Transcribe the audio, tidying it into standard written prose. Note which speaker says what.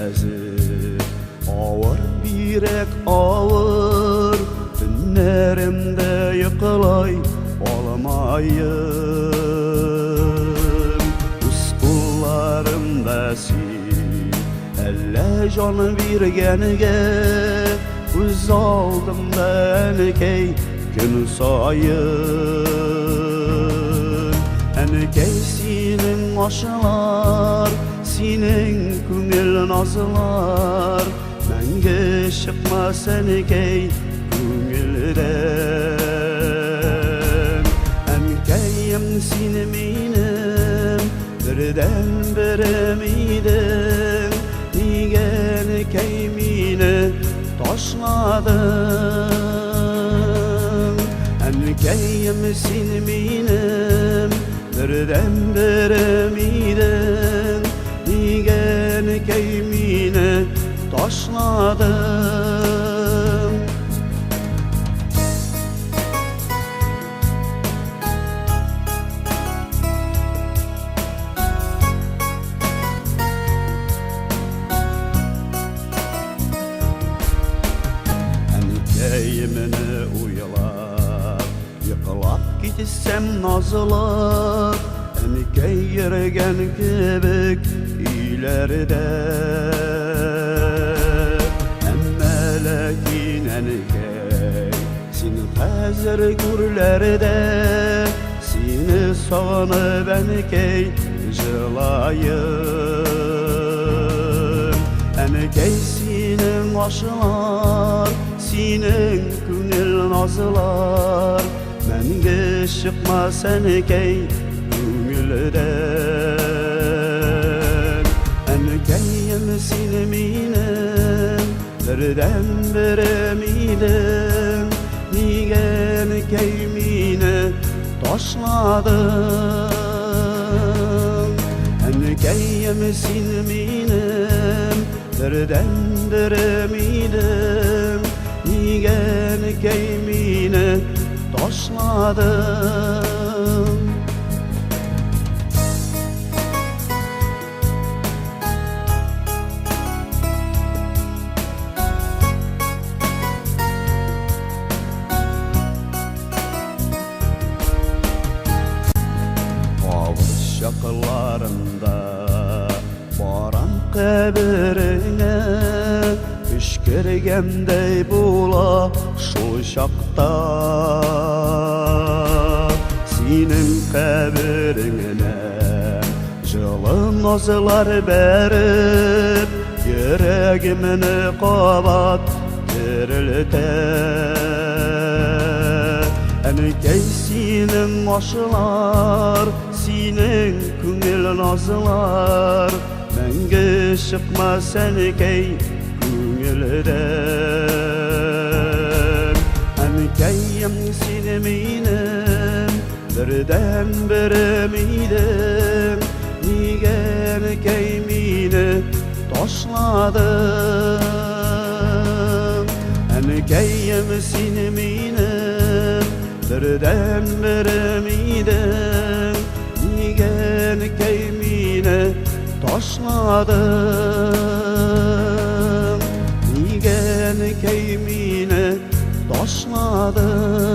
Speaker 1: mezi ağır birek ağır günlerimde yıkılay olmayın uskullarımda sin elle can vergenige göz aldımda enkey gün sayın enkey senin aşılar senin köngül nazılar menge çıkma enkey köngülden enkeyim seni benim birden biremidin nigen keymini taşladın enkeyim seni benim birden biremidin nigen keymini taşladın enkeyimini uyular yıkılap gitsem nazılar enkey yergen kebek ileride emmelekin enkey seni hazır gürlerde seni sağınıp enkey jılayın enkey senin aşılar senin köngül nazılar menge çıkmas enkey köngülden enkeyim seni benim birden biremidin nigen keymini taşladın enkeyim seni benim birden biremidin nigen keymini taşladın şakıllarında baran kabirine pişkirgendey bula şu şakta senin kabirine жылы nazılar berip yüreğimini qabat dirilter enkey senin aşılar senin köngül nazılar menge çıkmas enkey köngülden enkeyim seni benim birden biremidin nigen keymini taşladın enkeyim seni benim birden biremidin nigen keymini taşladın nigen keymini taşladın